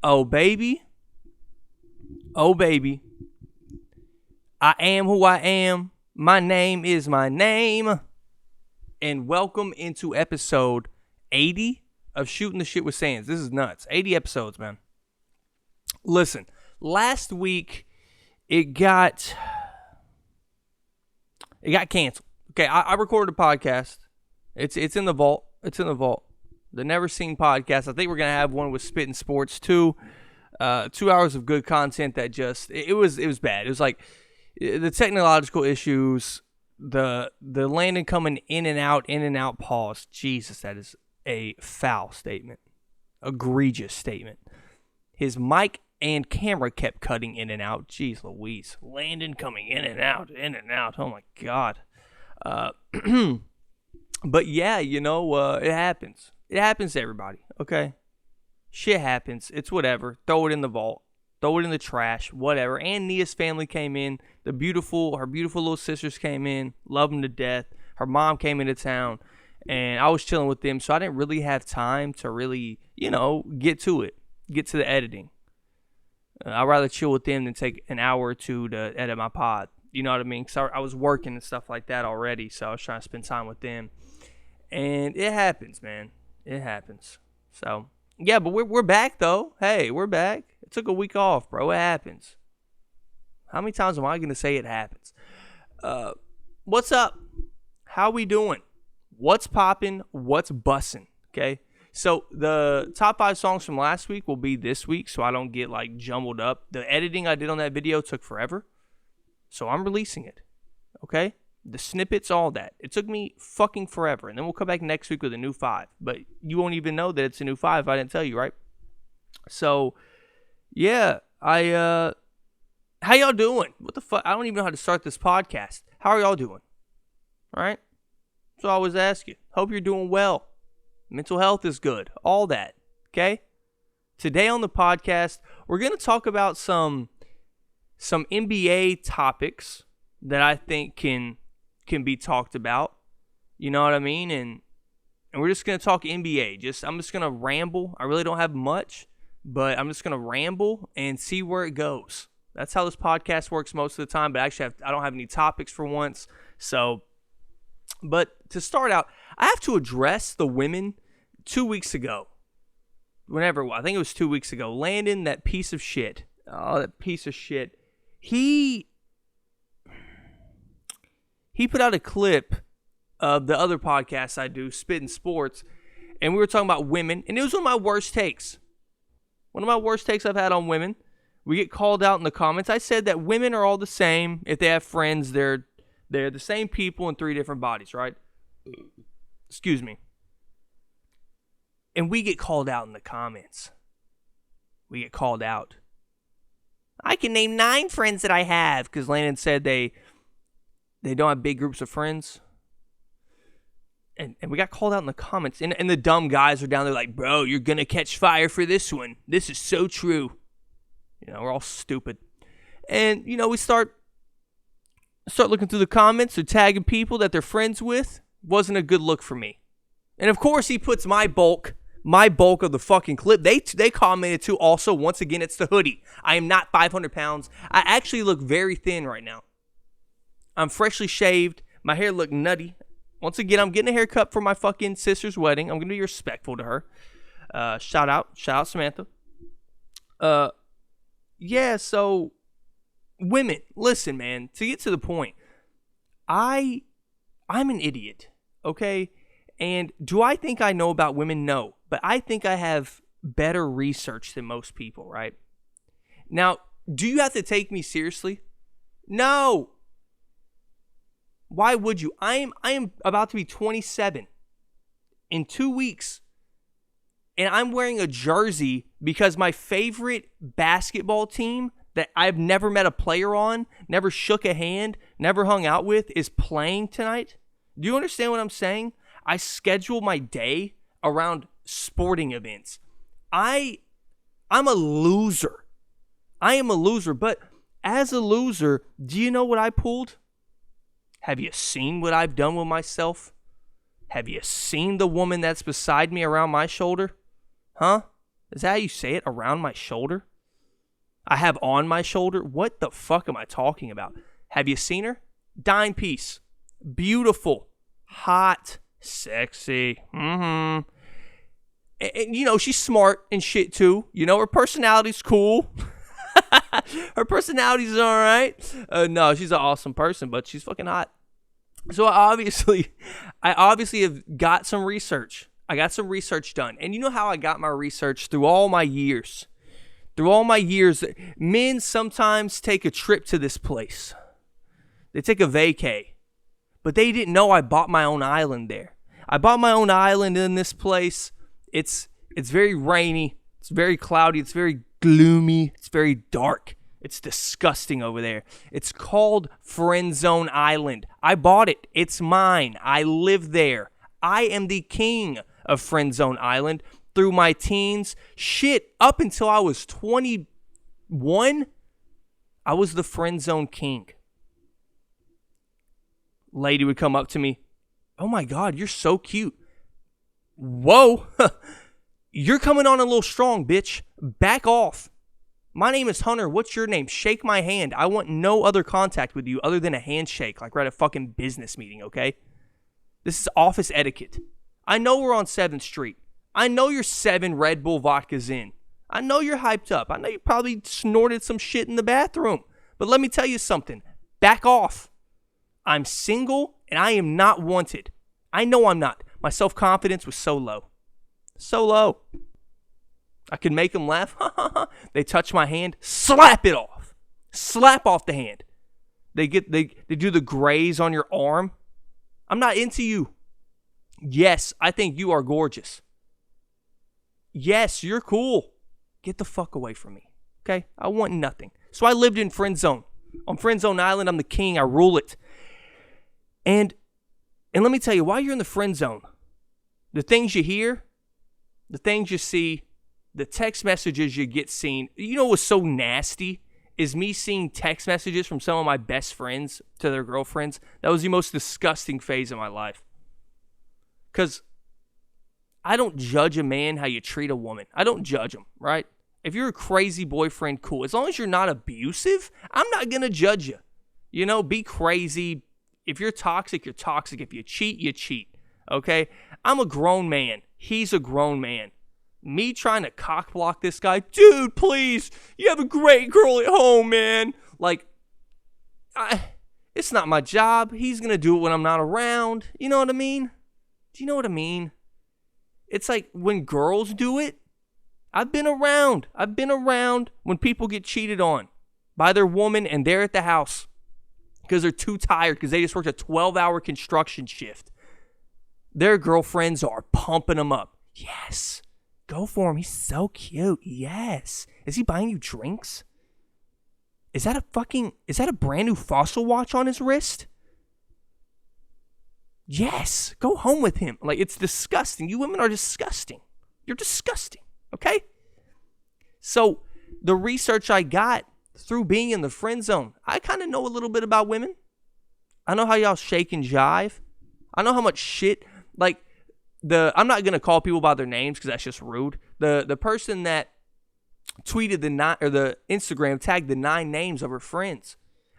Oh, baby. Oh, baby. I am who I am. My name is my name. And welcome into episode 80 of Shooting the Shit with Sands. This is nuts. 80 episodes, man. Listen, last week it got canceled. Okay, I recorded a podcast. It's in the vault. It's in the vault. The Never Seen podcast. I think we're gonna have one with Spittin Sports too. 2 hours of good content that just it was bad. It was like the technological issues, the landing coming in and out pause. Jesus, that is a foul statement. Egregious statement. His mic and camera kept cutting in and out. Jeez Louise. Landon coming in and out. Oh my God. But yeah, it happens. It happens to everybody, okay? Shit happens. It's whatever. Throw it in the vault. Throw it in the trash. Whatever. And Nia's family came in. Her beautiful little sisters came in. Love them to death. Her mom came into town. And I was chilling with them, so I didn't really have time to really, get to it. Get to the editing. I'd rather chill with them than take an hour or two to edit my pod. You know what I mean? Because I was working and stuff like that already, so I was trying to spend time with them. And it happens, man. It happens. So, yeah, but we're back, though. Hey, we're back. It took a week off, bro. It happens. How many times am I going to say it happens? What's up? How we doing? What's popping? What's bussin'? Okay? So the top 5 songs from last week will be this week, so I don't get, jumbled up. The editing I did on that video took forever, so I'm releasing it. Okay? The snippets, all that. It took me fucking forever. And then we'll come back next week with a new 5. But you won't even know that it's a new 5 if I didn't tell you, right? So, yeah. How y'all doing? What the fuck? I don't even know how to start this podcast. How are y'all doing? All right? So I always ask you. Hope you're doing well. Mental health is good. All that. Okay? Today on the podcast, we're going to talk about some NBA topics that I think can be talked about. You know what I mean? And we're just going to talk NBA. I'm just going to ramble. I really don't have much, but I'm just going to ramble and see where it goes. That's how this podcast works most of the time, but actually I don't have any topics for once. So, but to start out, I have to address the women 2 weeks ago. Whenever it was, I think it was 2 weeks ago. Landon, that piece of shit. Oh, that piece of shit. He put out a clip of the other podcast I do, Spittin Sports, and we were talking about women, and it was one of my worst takes. One of my worst takes I've had on women. We get called out in the comments. I said that women are all the same. If they have friends, they're the same people in 3 different bodies, right? Excuse me. And we get called out in the comments. We get called out. I can name 9 friends that I have, because Landon said they don't have big groups of friends. And we got called out in the comments. And the dumb guys are down there like, bro, you're going to catch fire for this one. This is so true. We're all stupid. And, we start looking through the comments. They're tagging people that they're friends with. Wasn't a good look for me. And, of course, he puts my bulk of the fucking clip. They commented too also. Once again, it's the hoodie. I am not 500 pounds. I actually look very thin right now. I'm freshly shaved. My hair look nutty. Once again, I'm getting a haircut for my fucking sister's wedding. I'm going to be respectful to her. Shout out Samantha. Yeah, so women, listen, man, to get to the point, I'm an idiot, okay? And do I think I know about women? No, but I think I have better research than most people, right? Now, do you have to take me seriously? No. Why would you? I am about to be 27 in 2 weeks, and I'm wearing a jersey because my favorite basketball team that I've never met a player on, never shook a hand, never hung out with, is playing tonight. Do you understand what I'm saying? I schedule my day around sporting events. I'm a loser. I am a loser, but as a loser, do you know what I pulled? Have you seen what I've done with myself? Have you seen the woman that's beside me around my shoulder? Huh? Is that how you say it? Around my shoulder? I have on my shoulder? What the fuck am I talking about? Have you seen her? Dime piece. Beautiful. Hot. Sexy. And, you know, she's smart and shit too. You know, her personality's cool. Her personality's all right. No, she's an awesome person, but she's fucking hot. So I obviously have got some research. I got some research done. And you know how I got my research? Through all my years. Men sometimes take a trip to this place. They take a vacay. But they didn't know I bought my own island there. I bought my own island in this place. It's very rainy. It's very cloudy. It's very gloomy. It's very dark. It's disgusting over there. It's called Friend Zone Island. I bought it. It's mine. I live there. I am the king of Friend Zone Island through my teens. Shit, up until I was 21, I was the Friend Zone king. Lady would come up to me. Oh my God, you're so cute. Whoa. You're coming on a little strong, bitch. Back off. My name is Hunter. What's your name? Shake my hand. I want no other contact with you other than a handshake, like we're at a fucking business meeting, okay? This is office etiquette. I know we're on 7th Street. I know you're 7 Red Bull vodkas in. I know you're hyped up. I know you probably snorted some shit in the bathroom. But let me tell you something. Back off. I'm single and I am not wanted. I know I'm not. My self-confidence was so low. So low. I could make them laugh. They touch my hand. Slap it off. Slap off the hand. They do the graze on your arm. I'm not into you. Yes, I think you are gorgeous. Yes, you're cool. Get the fuck away from me. Okay? I want nothing. So I lived in Friend Zone. On Friend Zone Island, I'm the king. I rule it. And let me tell you, while you're in the friend zone, the things you hear, the things you see, the text messages you get seen, you know what's so nasty is me seeing text messages from some of my best friends to their girlfriends. That was the most disgusting phase of my life. Because I don't judge a man how you treat a woman. I don't judge them, right? If you're a crazy boyfriend, cool. As long as you're not abusive, I'm not going to judge you. You know, be crazy. If you're toxic, you're toxic. If you cheat, you cheat. Okay? I'm a grown man. He's a grown man. Me trying to cock block this guy, dude, please. You have a great girl at home, man. Like, it's not my job. He's going to do it when I'm not around. You know what I mean? Do you know what I mean? It's like when girls do it. I've been around when people get cheated on by their woman and they're at the house because they're too tired because they just worked a 12-hour construction shift. Their girlfriends are pumping them up. Yes. Go for him. He's so cute. Yes. Is he buying you drinks? Is that a brand new Fossil watch on his wrist? Yes. Go home with him. Like, it's disgusting. You women are disgusting. You're disgusting. Okay? So, the research I got through being in the friend zone, I kind of know a little bit about women. I know how y'all shake and jive. I know how much shit, like, I'm not going to call people by their names because that's just rude. The person that tweeted the Instagram tagged the 9 names of her friends.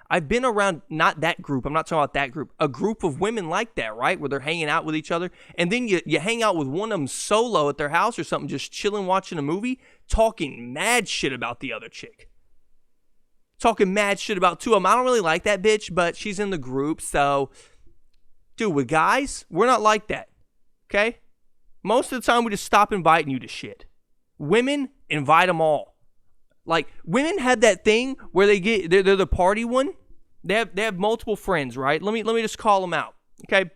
I've been around, not that group. I'm not talking about that group. A group of women like that, right? Where they're hanging out with each other. And then you hang out with one of them solo at their house or something, just chilling, watching a movie, talking mad shit about the other chick. Talking mad shit about 2 of them. I don't really like that bitch, but she's in the group. So, dude, with guys, we're not like that. Okay? Most of the time, we just stop inviting you to shit. Women, invite them all. Like, women have that thing where they're the party one. They have multiple friends, right? Let me just call them out. Okay?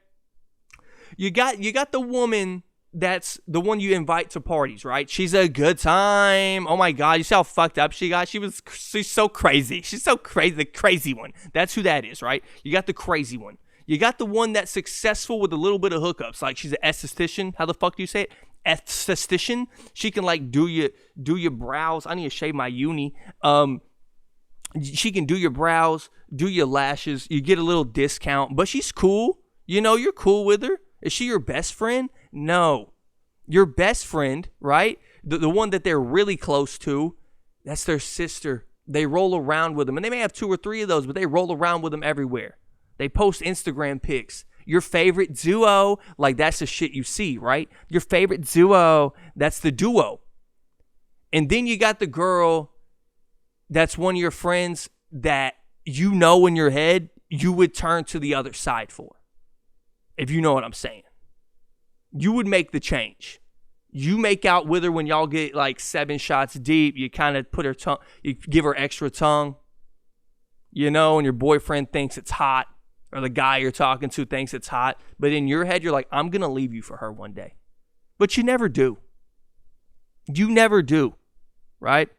You got the woman that's the one you invite to parties, right? She's a good time. Oh my God, you see how fucked up she got? She's so crazy. She's so crazy. The crazy one. That's who that is, right? You got the crazy one. You got the one that's successful with a little bit of hookups. Like, she's an esthetician. How the fuck do you say it? Esthetician. She can, like, do your brows. I need to shave my uni. She can do your brows, do your lashes. You get a little discount, but she's cool. You know, you're cool with her. Is she your best friend? No. Your best friend, right, the one that they're really close to, that's their sister. They roll around with them. And they may have 2 or 3 of those, but they roll around with them everywhere. They post Instagram pics. Your favorite duo, like that's the shit you see, right? Your favorite duo, that's the duo. And then you got the girl that's one of your friends that you know in your head you would turn to the other side for. If you know what I'm saying. You would make the change. You make out with her when y'all get like 7 shots deep. You kind of put her tongue, you give her extra tongue. You know, and your boyfriend thinks it's hot. Or the guy you're talking to thinks it's hot. But in your head, you're like, I'm going to leave you for her one day. But you never do. You never do. Right?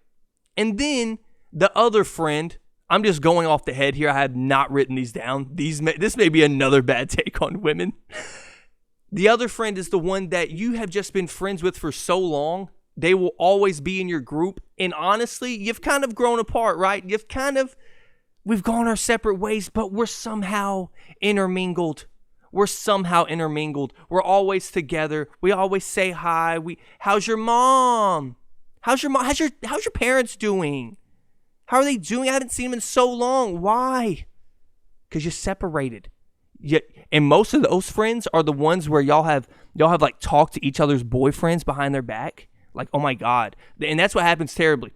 And then the other friend, I'm just going off the head here. I have not written these down. This may be another bad take on women. The other friend is the one that you have just been friends with for so long. They will always be in your group. And honestly, you've kind of grown apart, right? We've gone our separate ways, but we're somehow intermingled. We're always together. We always say hi. How's your mom? How's your parents doing? How are they doing? I haven't seen them in so long. Why? Because you're separated. And most of those friends are the ones where y'all have like talked to each other's boyfriends behind their back. Like, oh my God. And that's what happens terribly.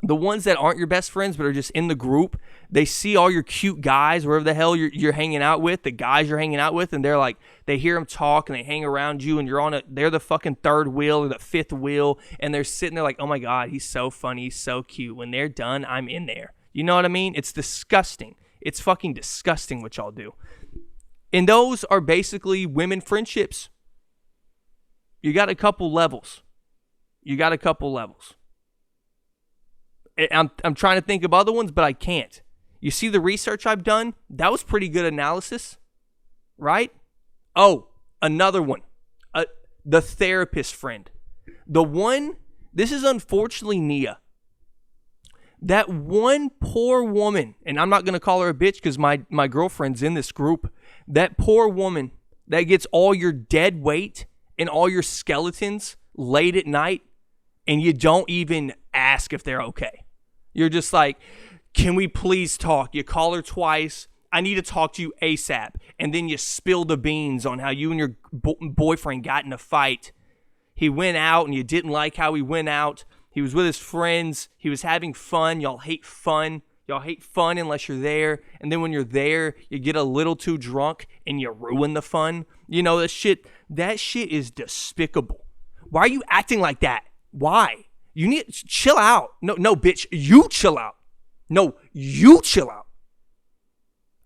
The ones that aren't your best friends but are just in the group, they see all your cute guys, wherever the hell you're hanging out with, the guys you're hanging out with, and they're like, they hear them talk and they hang around you, and they're the fucking 3rd wheel or the 5th wheel, and they're sitting there like, oh my God, he's so funny, he's so cute. When they're done, I'm in there. You know what I mean? It's disgusting. It's fucking disgusting what y'all do. And those are basically women friendships. You got a couple levels. I'm trying to think of other ones, but I can't. You see the research I've done? That was pretty good analysis, right? Oh, another one. The therapist friend. This is unfortunately Nia. That one poor woman, and I'm not going to call her a bitch because my girlfriend's in this group. That poor woman that gets all your dead weight and all your skeletons late at night, and you don't even ask if they're okay. You're just like, can we please talk? You call her twice. I need to talk to you ASAP. And then you spill the beans on how you and your boyfriend got in a fight. He went out and you didn't like how he went out. He was with his friends. He was having fun. Y'all hate fun. Y'all hate fun unless you're there. And then when you're there, you get a little too drunk and you ruin the fun. You know, that shit is despicable. Why are you acting like that? Why? You need to chill out. No, bitch, you chill out. No, you chill out.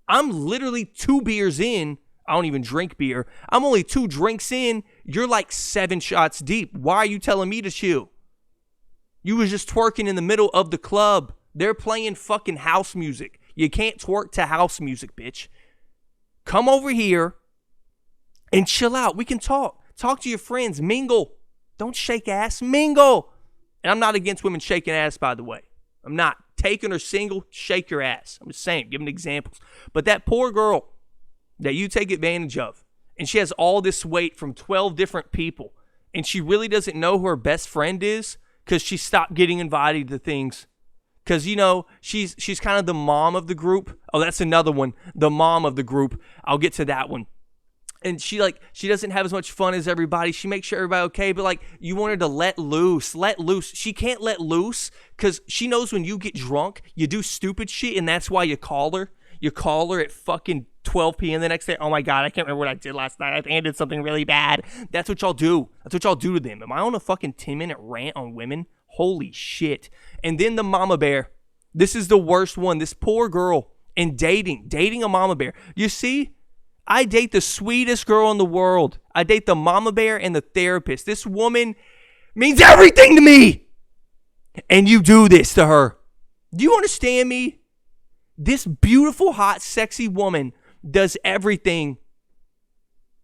I'm literally 2 beers in. I don't even drink beer. I'm only 2 drinks in. You're like 7 shots deep. Why are you telling me to chill? You was just twerking in the middle of the club. They're playing fucking house music. You can't twerk to house music, bitch. Come over here and chill out. We can talk. Talk to your friends. Mingle. Don't shake ass. Mingle. And I'm not against women shaking ass, by the way. I'm not. Taken or single, shake your ass. I'm just saying, giving examples. But that poor girl that you take advantage of, and she has all this weight from 12 different people, and she really doesn't know who her best friend is because she stopped getting invited to things. Because, you know, she's kind of the mom of the group. Oh, that's another one. The mom of the group. I'll get to that one. And she doesn't have as much fun as everybody. She makes sure everybody okay, but like you want her to let loose. She can't let loose because she knows when you get drunk, you do stupid shit, and that's why you call her. You call her at fucking 12 p.m. the next day. Oh my God, I can't remember what I did last night. I think I did something really bad. That's what y'all do. That's what y'all do to them. Am I on a fucking 10-minute rant on women? Holy shit. And then the mama bear. This is the worst one. This poor girl and dating a mama bear. You see? I date the sweetest girl in the world. I date the mama bear and the therapist. This woman means everything to me. And you do this to her. Do you understand me? This beautiful, hot, sexy woman does everything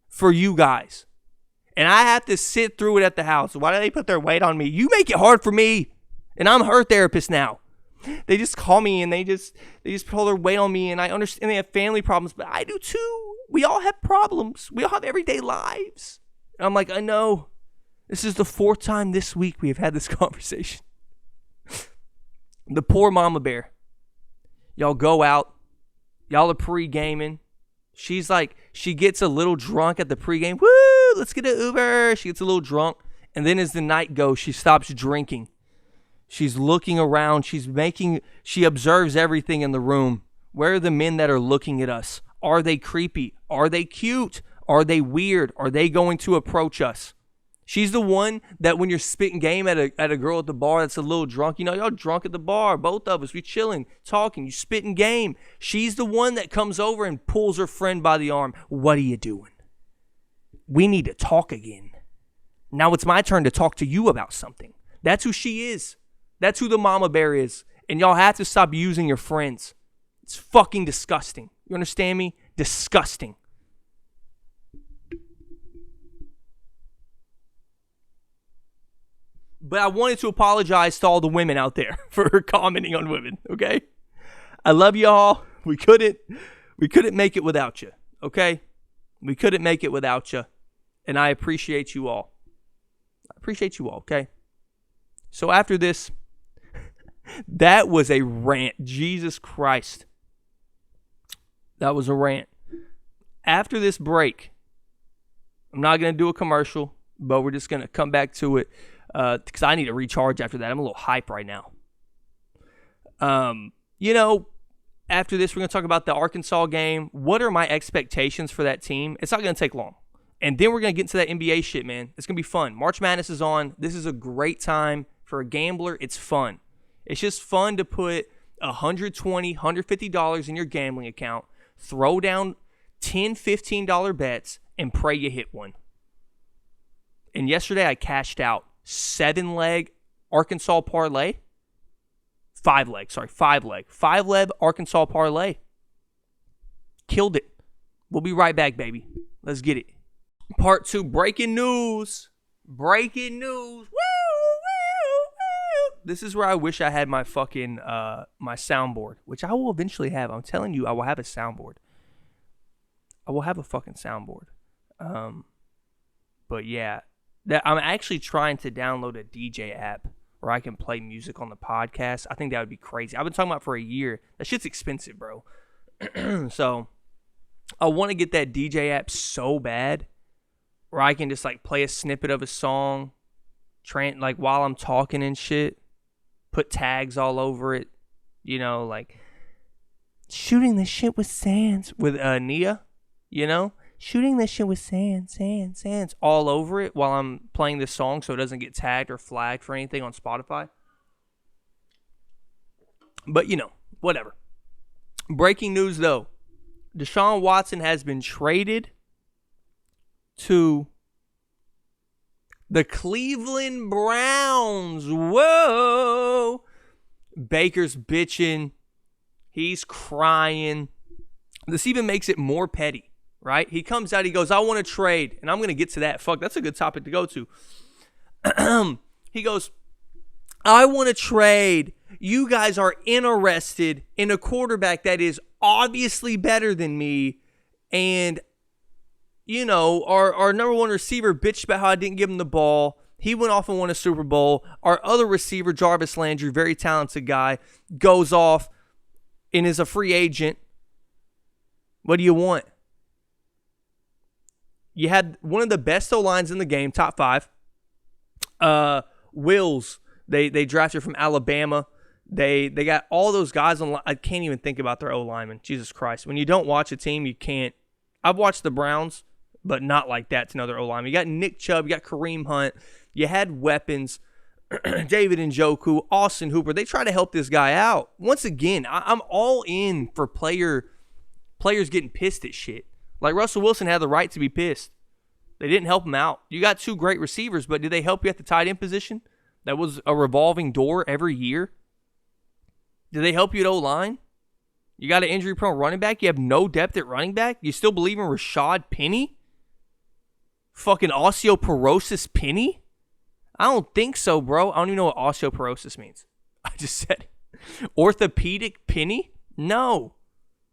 for you guys. And I have to sit through it at the house. Why do they put their weight on me? You make it hard for me. And I'm her therapist now. They just call me and they just pull their weight on me, and I understand they have family problems, but I do too. We all have problems. We all have everyday lives. And I'm like, I know. This is the 4th time this week we have had this conversation. The poor mama bear. Y'all go out. Y'all are pre-gaming. She's like, she gets a little drunk at the pregame. Woo, let's get an Uber. She gets a little drunk. And then as the night goes, she stops drinking. She's looking around. She observes everything in the room. Where are the men that are looking at us? Are they creepy? Are they cute? Are they weird? Are they going to approach us? She's the one that when you're spitting game at a girl at the bar that's a little drunk, y'all drunk at the bar, both of us, we chilling, talking, you spitting game. She's the one that comes over and pulls her friend by the arm. What are you doing? We need to talk again. Now it's my turn to talk to you about something. That's who she is. That's who the mama bear is. And y'all have to stop using your friends. It's fucking disgusting. You understand me? Disgusting. But I wanted to apologize to all the women out there for commenting on women, okay? I love y'all. We couldn't make it without you, okay? We couldn't make it without you. And I appreciate you all. Okay? So after this, that was a rant. Jesus Christ. That was a rant. After this break, I'm not going to do a commercial, but we're just going to come back to it. Because I need to recharge after that. I'm a little hype right now. After this, we're going to talk about the Arkansas game. What are my expectations for that team? It's not going to take long. And then we're going to get into that NBA shit, man. It's going to be fun. March Madness is on. This is a great time for a gambler. It's fun. It's just fun to put $120, $150 in your gambling account, throw down $10, $15 bets, and pray you hit one. And yesterday I cashed out 7-leg Arkansas parlay. 5-leg Arkansas parlay. Killed it. We'll be right back, baby. Let's get it. Part 2, breaking news. Breaking news. Woo, woo, woo. This is where I wish I had my fucking, my soundboard, which I will eventually have. I'm telling you, I will have a soundboard. I will have a fucking soundboard. But yeah. I'm actually trying to download a DJ app where I can play music on the podcast. I think that would be crazy. I've been talking about it for a year. That shit's expensive, bro. So I want to get that DJ app so bad where I can just like play a snippet of a song, like while I'm talking and shit, put tags all over it, like shooting the shit with Sands with Nia, shooting this shit with sands all over it while I'm playing this song so it doesn't get tagged or flagged for anything on Spotify. But, whatever. Breaking news, though. Deshaun Watson has been traded to the Cleveland Browns. Whoa! Baker's bitching. He's crying. This even makes it more petty. Right? He comes out, he goes, I want to trade. And I'm going to get to that. Fuck, that's a good topic to go to. He goes, I want to trade. You guys are interested in a quarterback that is obviously better than me. And, our number one receiver bitched about how I didn't give him the ball. He went off and won a Super Bowl. Our other receiver, Jarvis Landry, very talented guy, goes off and is a free agent. What do you want? You had one of the best O-lines in the game, top 5. Wills, they drafted from Alabama. They got all those guys on. I can't even think about their O-linemen. Jesus Christ. When you don't watch a team, you can't. I've watched the Browns, but not like that to know their O-linemen. You got Nick Chubb. You got Kareem Hunt. You had weapons. David Njoku, Austin Hooper. They try to help this guy out. Once again, I'm all in for players getting pissed at shit. Like Russell Wilson had the right to be pissed. They didn't help him out. You got 2 great receivers, but did they help you at the tight end position? That was a revolving door every year. Did they help you at O-line? You got an injury-prone running back? You have no depth at running back? You still believe in Rashad Penny? Fucking osteoporosis Penny? I don't think so, bro. I don't even know what osteoporosis means. I just said orthopedic Penny? No.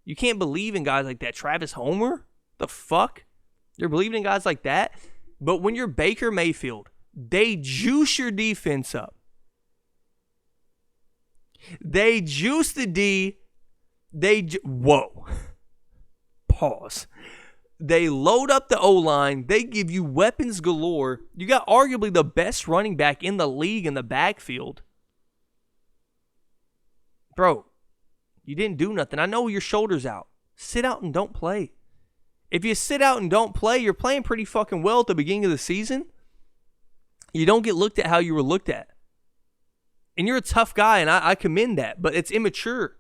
You can't believe in guys like that. Travis Homer? The fuck? You're believing in guys like that? But when you're Baker Mayfield, They juice your defense up. They juice the D. Whoa. Pause. They load up the O-line. They give you weapons galore. You got arguably the best running back in the league in the backfield. Bro, you didn't do nothing. I know your shoulder's out. Sit out and don't play. If you sit out and don't play, you're playing pretty fucking well at the beginning of the season. You don't get looked at how you were looked at. And you're a tough guy, and I commend that. But it's immature.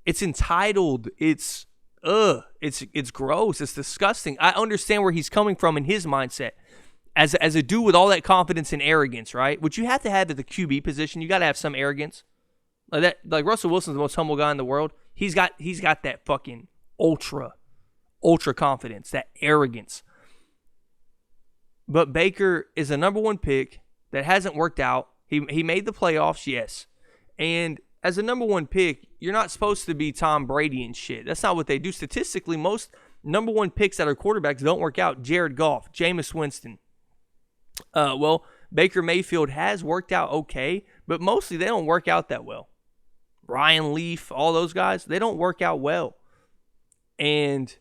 It's entitled. It's gross. It's disgusting. I understand where he's coming from in his mindset. As a dude with all that confidence and arrogance, right? Which you have to have at the QB position. You got to have some arrogance. Like Russell Wilson's the most humble guy in the world. He's got that fucking ultra confidence, that arrogance. But Baker is a number one pick that hasn't worked out. He made the playoffs, yes. And as a number one pick, you're not supposed to be Tom Brady and shit. That's not what they do. Statistically, most number one picks that are quarterbacks don't work out. Jared Goff, Jameis Winston. Well, Baker Mayfield has worked out okay, but mostly they don't work out that well. Ryan Leaf, all those guys, they don't work out well. And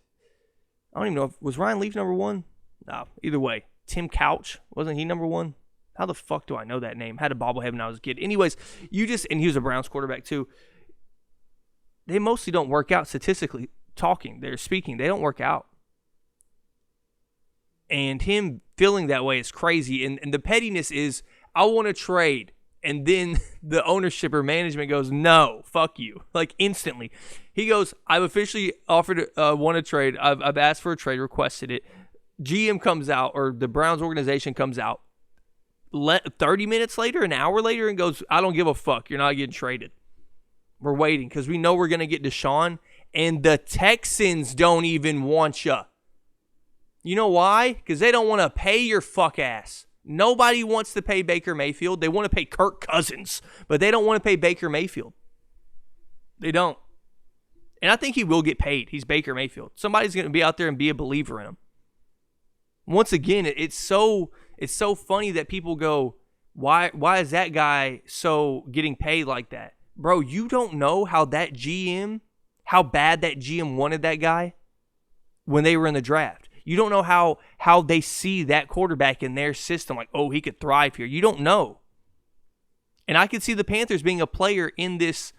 I don't even know was Ryan Leaf number one? No, either way. Tim Couch, wasn't he number one? How the fuck do I know that name? Had a bobblehead when I was a kid. Anyways, and he was a Browns quarterback too. They mostly don't work out statistically talking. They're speaking. They don't work out. And him feeling that way is crazy. And the pettiness is, I want to trade. And then the ownership or management goes, no, fuck you. Like instantly. He goes, I've officially offered, want to trade. I've asked for a trade, requested it. GM comes out, or the Browns organization comes out 30 minutes later, an hour later, and goes, I don't give a fuck. You're not getting traded. We're waiting because we know we're going to get Deshaun, and the Texans don't even want you. You know why? Because they don't want to pay your fuck ass. Nobody wants to pay Baker Mayfield. They want to pay Kirk Cousins, but they don't want to pay Baker Mayfield. They don't. And I think he will get paid. He's Baker Mayfield. Somebody's going to be out there and be a believer in him. Once again, it's so funny that people go, why is that guy so getting paid like that? Bro, you don't know how bad that GM wanted that guy when they were in the draft. You don't know how they see that quarterback in their system. Like, oh, he could thrive here. You don't know. And I could see the Panthers being a player in this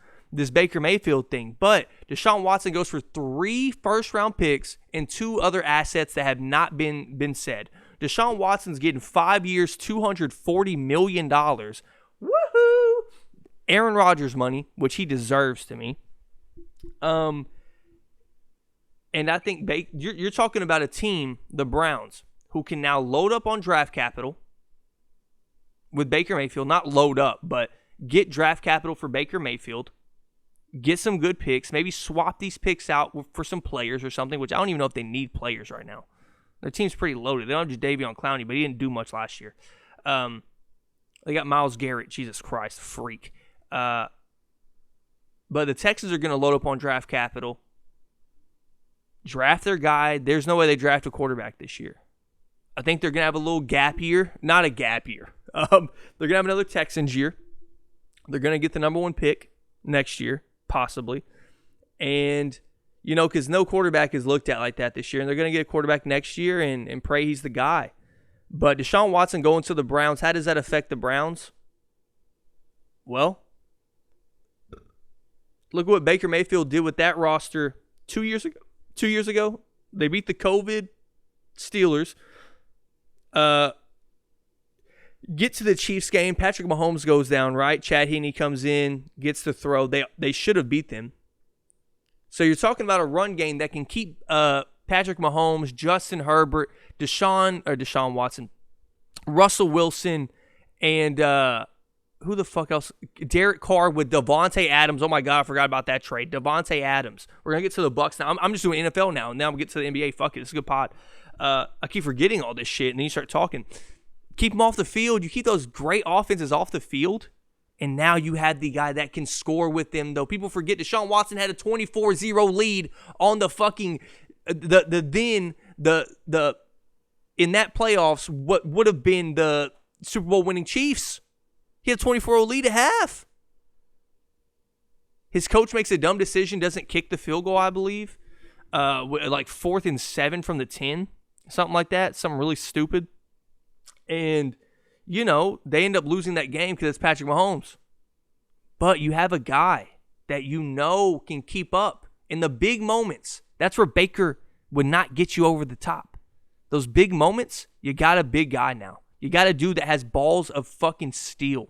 Baker Mayfield thing. But Deshaun Watson goes for 3 first-round picks and 2 other assets that have not been said. Deshaun Watson's getting 5 years, $240 million. Woohoo! Aaron Rodgers money, which he deserves to me. And I think you're talking about a team, the Browns, who can now load up on draft capital with Baker Mayfield. Not load up, but get draft capital for Baker Mayfield. Get some good picks. Maybe swap these picks out for some players or something, which I don't even know if they need players right now. Their team's pretty loaded. They don't have just Davion Clowney, but he didn't do much last year. They got Myles Garrett. Jesus Christ, freak. But the Texans are going to load up on draft capital. Draft their guy. There's no way they draft a quarterback this year. I think they're going to have a little gap year. Not a gap year. They're going to have another Texans year. They're going to get the number 1 pick next year, possibly. And, because no quarterback is looked at like that this year. And they're going to get a quarterback next year and pray he's the guy. But Deshaun Watson going to the Browns, how does that affect the Browns? Well, look what Baker Mayfield did with that roster 2 years ago. 2 years ago, they beat the COVID Steelers. Get to the Chiefs game. Patrick Mahomes goes down, right? Chad Henne comes in, gets the throw. They should have beat them. So you're talking about a run game that can keep Patrick Mahomes, Justin Herbert, Deshaun Watson, Russell Wilson, and who the fuck else? Derek Carr with Devontae Adams. Oh my God, I forgot about that trade. Devontae Adams. We're going to get to the Bucks now. I'm just doing NFL now. Now I'm getting to the NBA. Fuck it. It's a good pod. I keep forgetting all this shit, and then you start talking. Keep them off the field. You keep those great offenses off the field, and now you had the guy that can score with them, though. People forget Deshaun Watson had a 24-0 lead on the fucking in that playoffs, what would have been the Super Bowl winning Chiefs. He had a 24-0 lead at half. His coach makes a dumb decision, doesn't kick the field goal, I believe. Like 4th and 7 from the 10. Something like that. Something really stupid. And, they end up losing that game because it's Patrick Mahomes. But you have a guy that can keep up in the big moments. That's where Baker would not get you over the top. Those big moments, you got a big guy now. You got a dude that has balls of fucking steel.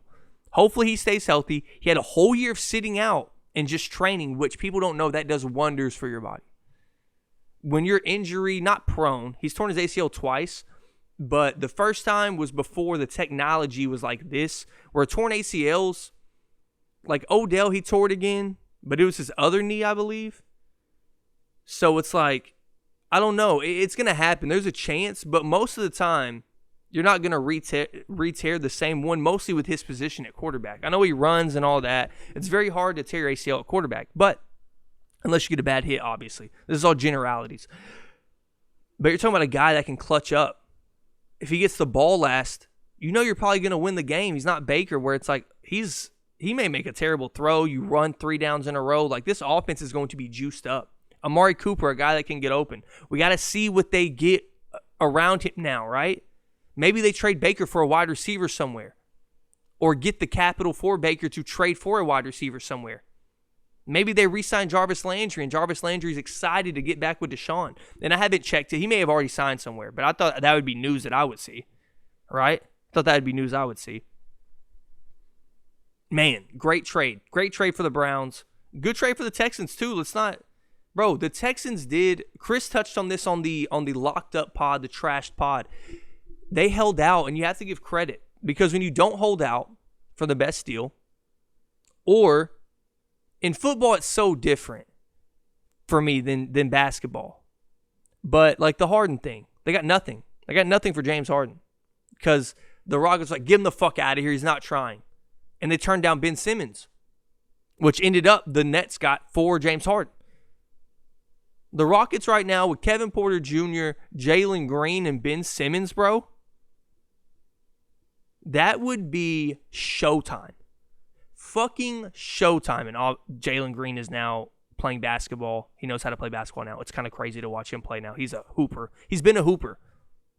Hopefully he stays healthy. He had a whole year of sitting out and just training, which people don't know that does wonders for your body. When you're injury, not prone, he's torn his ACL twice, but the first time was before the technology was like this, where torn ACLs, like Odell, he tore it again, but it was his other knee, I believe. So it's like, I don't know. It's going to happen. There's a chance, but most of the time, you're not going to re-tear the same one, mostly with his position at quarterback. I know he runs and all that. It's very hard to tear ACL at quarterback, but unless you get a bad hit, obviously. This is all generalities. But you're talking about a guy that can clutch up. If he gets the ball last, you're probably going to win the game. He's not Baker, where it's like he may make a terrible throw. You run 3 downs in a row. Like, this offense is going to be juiced up. Amari Cooper, a guy that can get open. We got to see what they get around him now, right? Maybe they trade Baker for a wide receiver somewhere, or get the capital for Baker to trade for a wide receiver somewhere. Maybe they re-sign Jarvis Landry, and Jarvis Landry's excited to get back with Deshaun. And I haven't checked it. He may have already signed somewhere, but I thought that would be news that I would see, right? I thought that would be news I would see. Man, great trade. Great trade for the Browns. Good trade for the Texans, too. Bro, the Texans did. Chris touched on this on the Locked Up pod, the Trashed pod. They held out, and you have to give credit, because when you don't hold out for the best deal, or in football, it's so different for me than basketball. But like the Harden thing, they got nothing. They got nothing for James Harden, because the Rockets like, get him the fuck out of here. He's not trying. And they turned down Ben Simmons, which ended up the Nets got for James Harden. The Rockets right now with Kevin Porter Jr., Jalen Green, and Ben Simmons, bro, that would be showtime. Fucking showtime. And Jalen Green is now playing basketball. He knows how to play basketball now. It's kind of crazy to watch him play now. He's a hooper. He's been a hooper,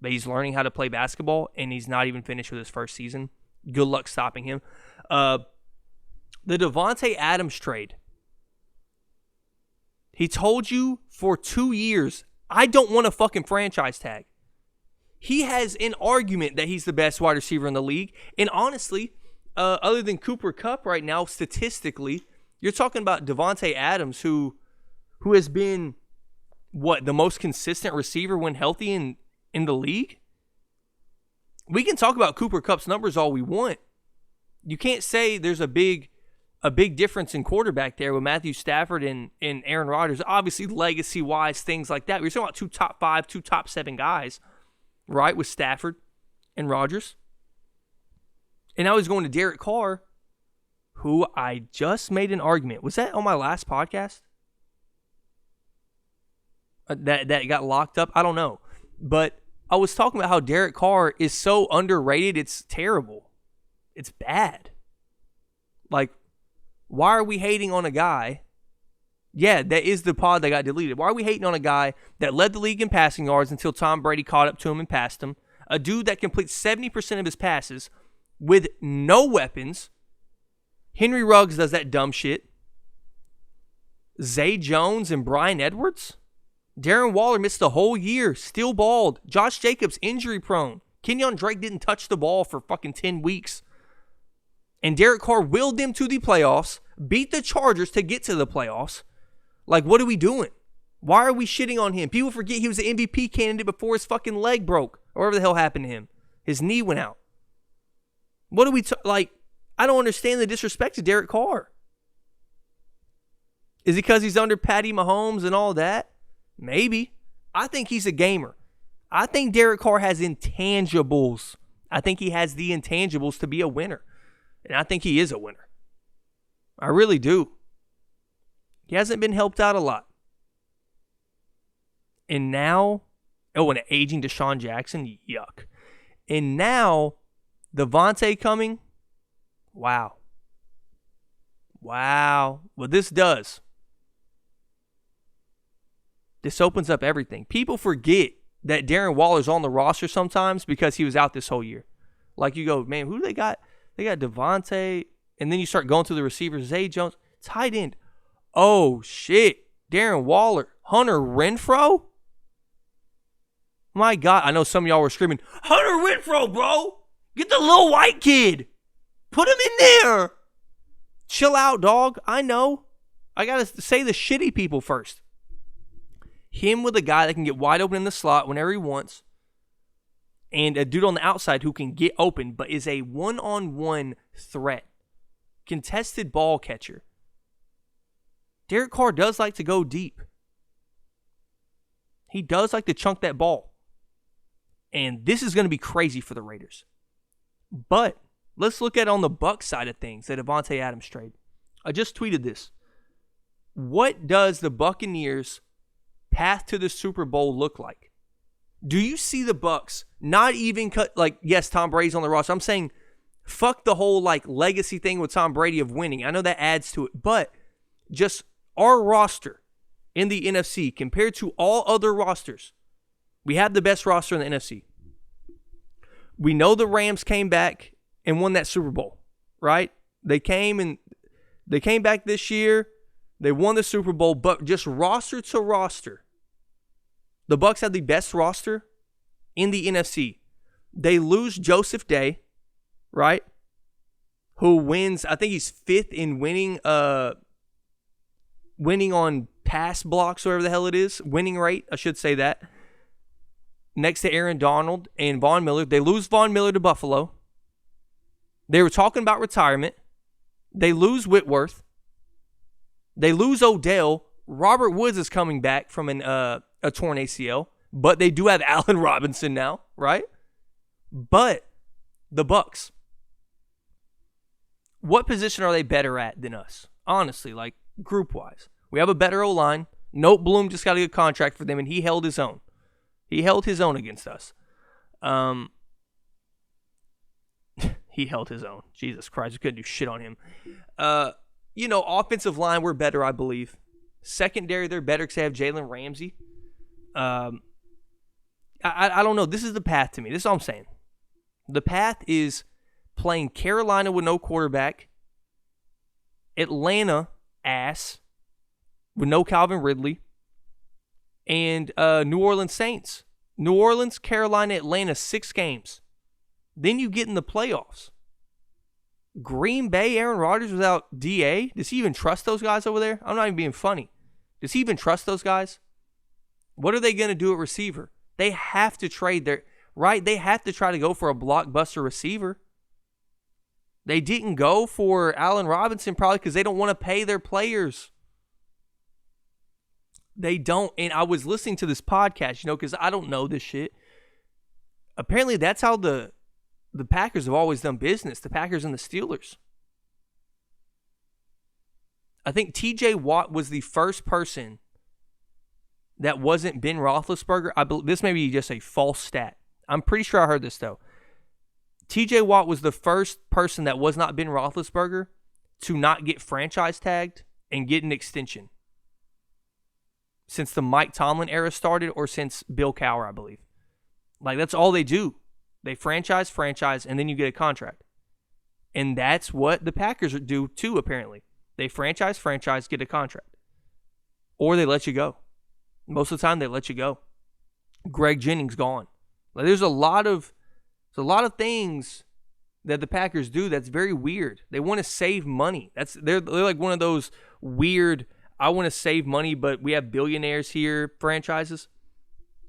but he's learning how to play basketball, and he's not even finished with his first season. Good luck stopping him. The Devontae Adams trade. He told you for 2 years, I don't want a fucking franchise tag. He has an argument that he's the best wide receiver in the league. And honestly, other than Cooper Kupp right now, statistically, you're talking about Devontae Adams, who has been, the most consistent receiver when healthy in the league? We can talk about Cooper Kupp's numbers all we want. You can't say there's a big difference in quarterback there with Matthew Stafford and Aaron Rodgers. Obviously, legacy-wise, things like that. We're talking about 2 top 5, 2 top 7 guys, right, with Stafford and Rodgers. And now he's going to Derek Carr, who I just made an argument. Was that on my last podcast? That got locked up? I don't know. But I was talking about how Derek Carr is so underrated, it's terrible. It's bad. Like, why are we hating on a guy? Yeah, that is the pod that got deleted. Why are we hating on a guy that led the league in passing yards until Tom Brady caught up to him and passed him? A dude that completes 70% of his passes with no weapons. Henry Ruggs does that dumb shit. Zay Jones and Bryan Edwards. Darren Waller missed the whole year, still balled. Josh Jacobs injury prone. Kenyon Drake didn't touch the ball for fucking 10 weeks. And Derek Carr willed them to the playoffs, beat the Chargers to get to the playoffs. Like, what are we doing? Why are we shitting on him? People forget he was an MVP candidate before his fucking leg broke, or whatever the hell happened to him. His knee went out. What are we, I don't understand the disrespect to Derek Carr. Is it because he's under Patty Mahomes and all that? Maybe. I think he's a gamer. I think Derek Carr has intangibles. I think he has the intangibles to be a winner. And I think he is a winner. I really do. He hasn't been helped out a lot. And now, and an aging Deshaun Jackson, yuck. And now, Devontae coming. Wow. What this does, this opens up everything. People forget that Darren Waller's on the roster sometimes because he was out this whole year. Like you go, man, who do they got? They got Devontae, and then you start going through the receivers. Zay Jones, tight end. Oh, shit. Darren Waller. Hunter Renfrow? My God. I know some of y'all were screaming, Hunter Renfrow, bro. Get the little white kid. Put him in there. Chill out, dog. I know. I got to say the shitty people first. Him with a guy that can get wide open in the slot whenever he wants. And a dude on the outside who can get open but is a one-on-one threat. Contested ball catcher. Derek Carr does like to go deep. He does like to chunk that ball. And this is going to be crazy for the Raiders. But let's look at on the Bucs side of things, the Davante Adams trade. I just tweeted this. What does the Buccaneers' path to the Super Bowl look like? Do you see the Bucs not even cut, like, yes, Tom Brady's on the roster. I'm saying fuck the whole, like, legacy thing with Tom Brady of winning. I know that adds to it. But just our roster in the NFC compared to all other rosters, we have the best roster in the NFC. We know the Rams came back and won that Super Bowl, right? They came back this year. They won the Super Bowl, but just roster to roster, the Bucs have the best roster in the NFC. They lose Joseph Day, right? Who wins? I think he's 5th in winning on pass blocks, whatever the hell it is, winning rate. I should say that. Next to Aaron Donald and Von Miller, they lose Von Miller to Buffalo. They were talking about retirement. They lose Whitworth. They lose Odell. Robert Woods is coming back from a torn ACL, but they do have Allen Robinson now, right? But the Bucs, what position are they better at than us? Honestly, like group-wise. We have a better O-line. Note Bloom just got a good contract for them, and he held his own. He held his own against us. He held his own. Jesus Christ, we couldn't do shit on him. Offensive line, we're better, I believe. Secondary, they're better because they have Jalen Ramsey. I don't know. This is the path to me. This is all I'm saying. The path is playing Carolina with no quarterback, Atlanta ass with no Calvin Ridley, and New Orleans Saints. New Orleans, Carolina, Atlanta, 6 games. Then you get in the playoffs. Green Bay, Aaron Rodgers without DA? Does he even trust those guys over there? I'm not even being funny. Does he even trust those guys? What are they going to do at receiver? They have to trade their, right? They have to try to go for a blockbuster receiver. They didn't go for Allen Robinson probably because they don't want to pay their players. They don't. And I was listening to this podcast, because I don't know this shit. Apparently that's how the Packers have always done business, the Packers and the Steelers. I think TJ Watt was the first person that wasn't Ben Roethlisberger. This may be just a false stat. I'm pretty sure I heard this, though. TJ Watt was the first person that was not Ben Roethlisberger to not get franchise tagged and get an extension since the Mike Tomlin era started or since Bill Cowher, I believe. Like, that's all they do. They franchise, and then you get a contract. And that's what the Packers do too, apparently. They franchise, get a contract. Or they let you go. Most of the time, they let you go. Greg Jennings gone. Like, there's a lot of things that the Packers do that's very weird. They want to save money. They're like one of those weird, I want to save money, but we have billionaires here franchises.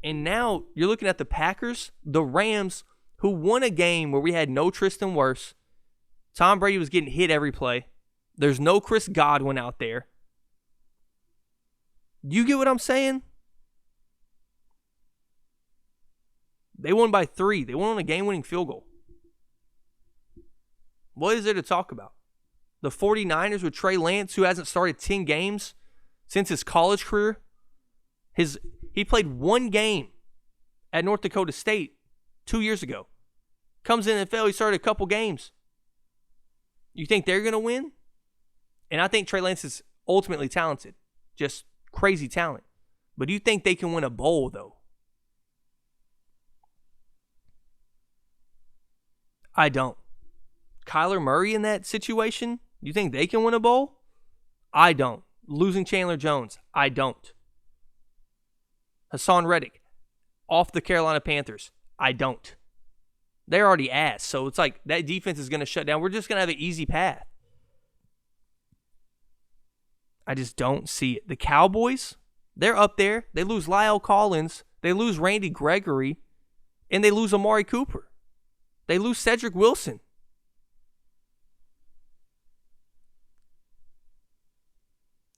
And now you're looking at the Packers, the Rams, who won a game where we had no Tristan Wirfs. Tom Brady was getting hit every play. There's no Chris Godwin out there. You get what I'm saying? They won by 3. They won on a game-winning field goal. What is there to talk about? The 49ers with Trey Lance, who hasn't started 10 games since his college career. He played 1 game at North Dakota State 2 years ago. Comes in the NFL, he started a couple games. You think they're going to win? And I think Trey Lance is ultimately talented. Just crazy talent. But do you think they can win a bowl, though? I don't. Kyler Murray in that situation, you think they can win a bowl? I don't. Losing Chandler Jones, I don't. Hassan Reddick, off the Carolina Panthers, I don't. They're already ass, so it's like that defense is going to shut down. We're just going to have an easy path. I just don't see it. The Cowboys, they're up there. They lose Lyle Collins. They lose Randy Gregory. And they lose Amari Cooper. They lose Cedric Wilson.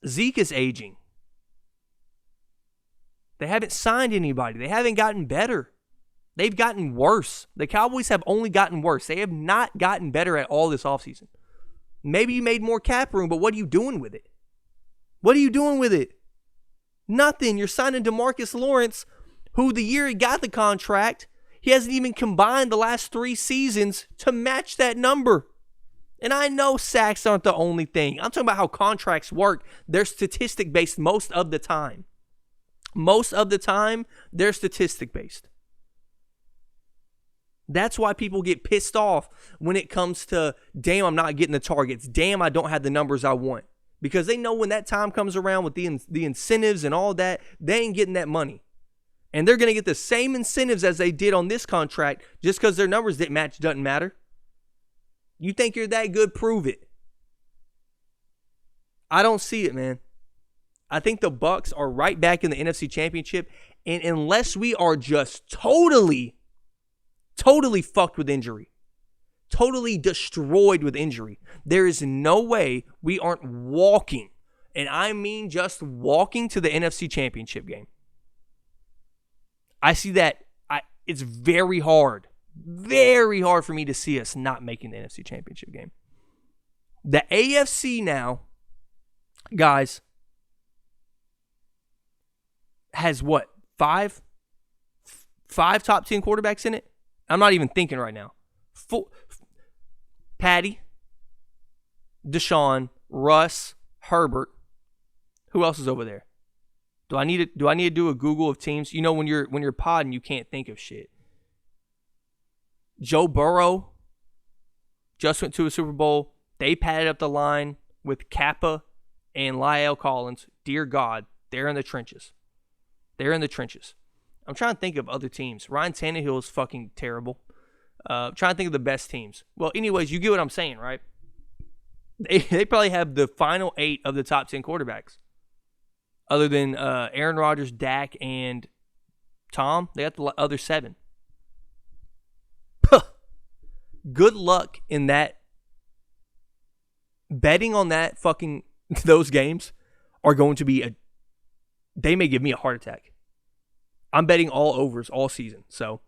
Zeke is aging. They haven't signed anybody. They haven't gotten better. They've gotten worse. The Cowboys have only gotten worse. They have not gotten better at all this offseason. Maybe you made more cap room, but what are you doing with it? What are you doing with it? Nothing. You're signing DeMarcus Lawrence, who the year he got the contract, he hasn't even combined the last 3 seasons to match that number. And I know sacks aren't the only thing. I'm talking about how contracts work. They're statistic-based most of the time. Most of the time, they're statistic-based. That's why people get pissed off when it comes to, damn, I'm not getting the targets. Damn, I don't have the numbers I want. Because they know when that time comes around with the incentives and all that, they ain't getting that money. And they're going to get the same incentives as they did on this contract just because their numbers didn't match doesn't matter. You think you're that good, prove it. I don't see it, man. I think the Bucs are right back in the NFC Championship. And unless we are just totally fucked with injury, totally destroyed with injury, there is no way we aren't walking, and I mean just walking, to the NFC Championship game. I see that. It's very hard for me to see us not making the NFC Championship game. The AFC now, guys, has what? Five top 10 quarterbacks in it? I'm not even thinking right now. Patty, Deshaun, Russ, Herbert. Who else is over there? Do I need to do a Google of teams? You know, when you're podding, you can't think of shit. Joe Burrow just went to a Super Bowl. They padded up the line with Kappa and Lyle Collins. Dear God, they're in the trenches. They're in the trenches. I'm trying to think of other teams. Ryan Tannehill is fucking terrible. I'm trying to think of the best teams. Well, anyways, you get what I'm saying, right? They probably have the final 8 of the top 10 quarterbacks. Other than Aaron Rodgers, Dak, and Tom, they got the other 7. Good luck in that. Betting on that fucking those games are going to be they may give me a heart attack. I'm betting all overs all season. So,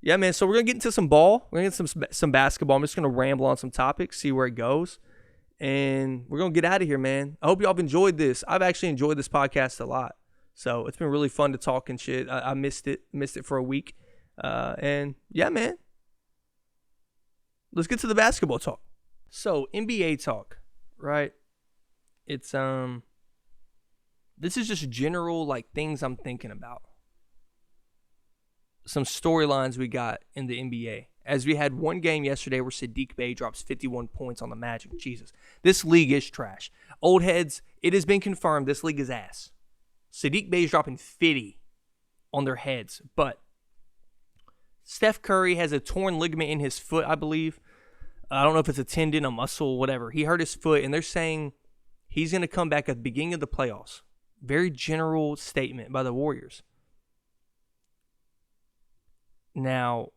yeah, man. So we're going to get into some ball. We're going to get some basketball. I'm just going to ramble on some topics, see where it goes. And we're going to get out of here, man. I hope y'all have enjoyed this. I've actually enjoyed this podcast a lot. So it's been really fun to talk and shit. I missed it. Missed it for a week. And, yeah, man. Let's get to the basketball talk. So, NBA talk, right? It's, this is just general, like, things I'm thinking about. Some storylines we got in the NBA. As we had one game yesterday where Saddiq Bey drops 51 points on the Magic. Jesus. This league is trash. Old heads, it has been confirmed this league is ass. Saddiq Bey is dropping 50 on their heads. But Steph Curry has a torn ligament in his foot, I believe. I don't know if it's a tendon, a muscle, whatever. He hurt his foot, and they're saying he's going to come back at the beginning of the playoffs. Very general statement by the Warriors. Now,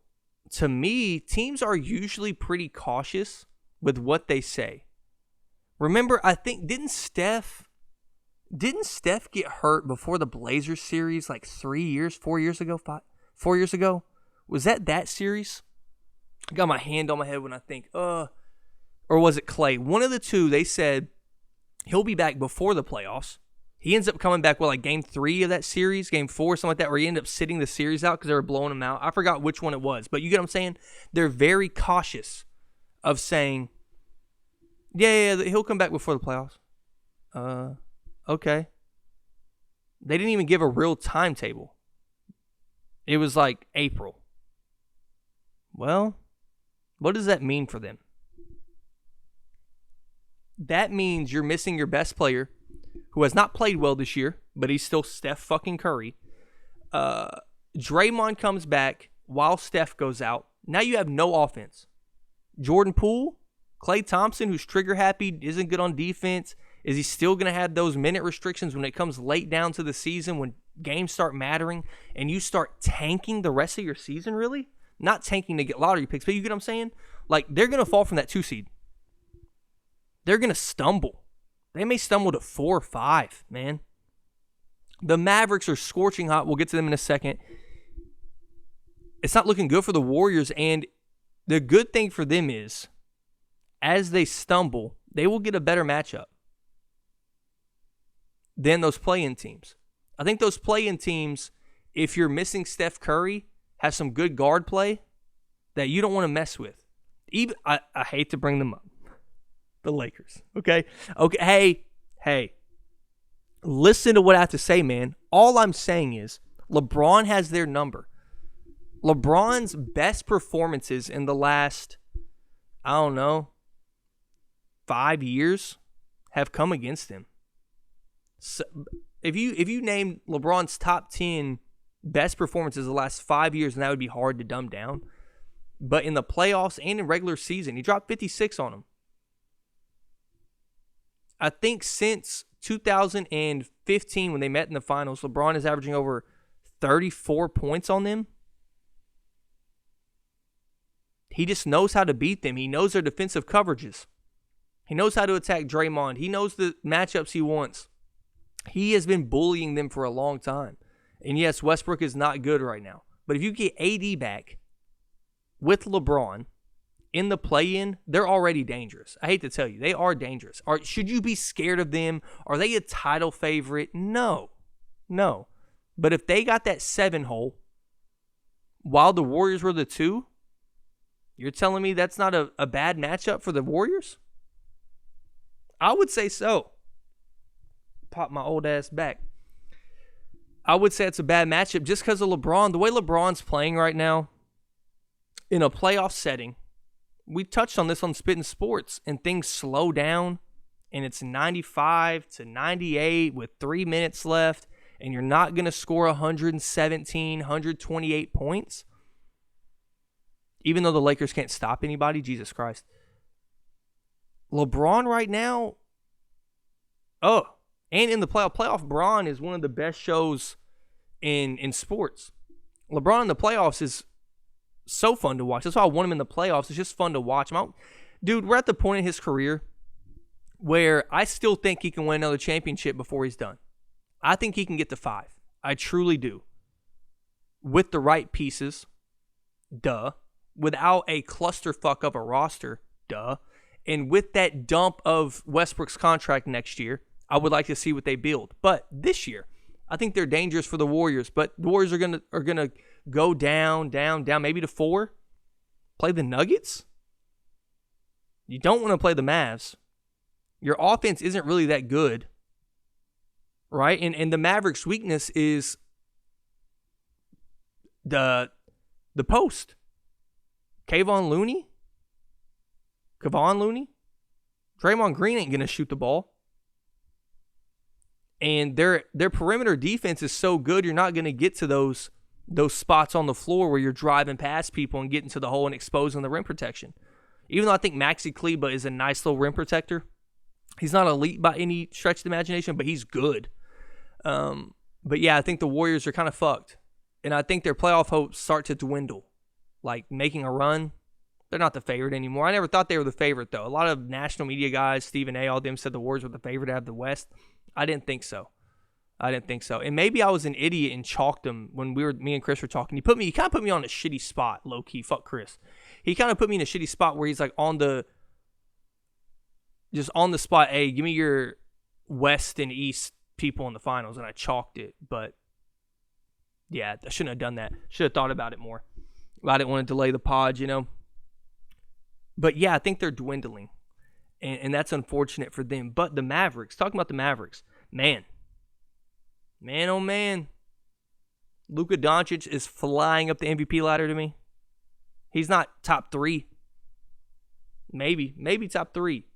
to me, teams are usually pretty cautious with what they say. Remember, I think, didn't Steph get hurt before the Blazers series like 4 years ago? 4 years ago? Was that series? I got my hand on my head when I think, or was it Clay? One of the two, they said he'll be back before the playoffs. He ends up coming back, like game 3 of that series, game 4, something like that, where he ended up sitting the series out because they were blowing him out. I forgot which one it was, but you get what I'm saying? They're very cautious of saying, yeah, he'll come back before the playoffs. Okay. They didn't even give a real timetable. It was like April. Well, what does that mean for them? That means you're missing your best player, who has not played well this year, but he's still Steph fucking Curry. Draymond comes back while Steph goes out. Now you have no offense. Jordan Poole, Klay Thompson, who's trigger happy, isn't good on defense. Is he still going to have those minute restrictions when it comes late down to the season, when games start mattering and you start tanking the rest of your season, really? Not tanking to get lottery picks, but you get what I'm saying? Like, they're going to fall from that 2 seed. They're going to stumble. They may stumble to 4 or 5, man. The Mavericks are scorching hot. We'll get to them in a second. It's not looking good for the Warriors, and the good thing for them is, as they stumble, they will get a better matchup than those play-in teams. I think those play-in teams, if you're missing Steph Curry, have some good guard play that you don't want to mess with. Even I hate to bring them up. The Lakers. Okay? Hey. Listen to what I have to say, man. All I'm saying is LeBron has their number. LeBron's best performances in the last, 5 years have come against him. So, if you name LeBron's top 10 best performances the last 5 years, and that would be hard to dumb down. But in the playoffs and in regular season, he dropped 56 on them. I think since 2015, when they met in the finals, LeBron is averaging over 34 points on them. He just knows how to beat them. He knows their defensive coverages. He knows how to attack Draymond. He knows the matchups he wants. He has been bullying them for a long time. And yes, Westbrook is not good right now. But if you get AD back with LeBron in the play-in, they're already dangerous. I hate to tell you, they are dangerous. Should you be scared of them? Are they a title favorite? No. But if they got that 7 hole while the Warriors were the 2, you're telling me that's not a bad matchup for the Warriors? I would say so. Pop my old ass back. I would say it's a bad matchup just because of LeBron. The way LeBron's playing right now in a playoff setting, we touched on this on Spittin Sports, and things slow down, and it's 95-98 with 3 minutes left, and you're not going to score 117, 128 points. Even though the Lakers can't stop anybody, Jesus Christ. LeBron right now, and in the playoff, Bron is one of the best shows in sports. LeBron in the playoffs is so fun to watch. That's why I want him in the playoffs. It's just fun to watch him. Dude, we're at the point in his career where I still think he can win another championship before he's done. I think he can get to 5. I truly do. With the right pieces, duh. Without a clusterfuck of a roster, duh. And with that dump of Westbrook's contract next year, I would like to see what they build. But this year, I think they're dangerous for the Warriors. But the Warriors are gonna go down, maybe to 4. Play the Nuggets? You don't want to play the Mavs. Your offense isn't really that good. Right? And the Mavericks' weakness is the post. Kevon Looney? Draymond Green ain't going to shoot the ball. And their perimeter defense is so good, you're not going to get to those spots on the floor where you're driving past people and getting to the hole and exposing the rim protection. Even though I think Maxi Kleba is a nice little rim protector. He's not elite by any stretch of the imagination, but he's good. But yeah, I think the Warriors are kind of fucked. And I think their playoff hopes start to dwindle. Like making a run. They're not the favorite anymore. I never thought they were the favorite, though. A lot of national media guys, Stephen A., all them said the Warriors were the favorite out of the West. I didn't think so. And maybe I was an idiot and chalked them when me and Chris were talking. He kind of put me on a shitty spot, low key. Fuck Chris. He kind of put me in a shitty spot where he's like on the spot. Hey, give me your West and East people in the finals, and I chalked it. But yeah, I shouldn't have done that. Should have thought about it more. I didn't want to delay the pod, But yeah, I think they're dwindling, and that's unfortunate for them. But the Mavericks, talking about the Mavericks, man, oh man, Luka Doncic is flying up the MVP ladder to me. He's not top 3. Maybe top 3.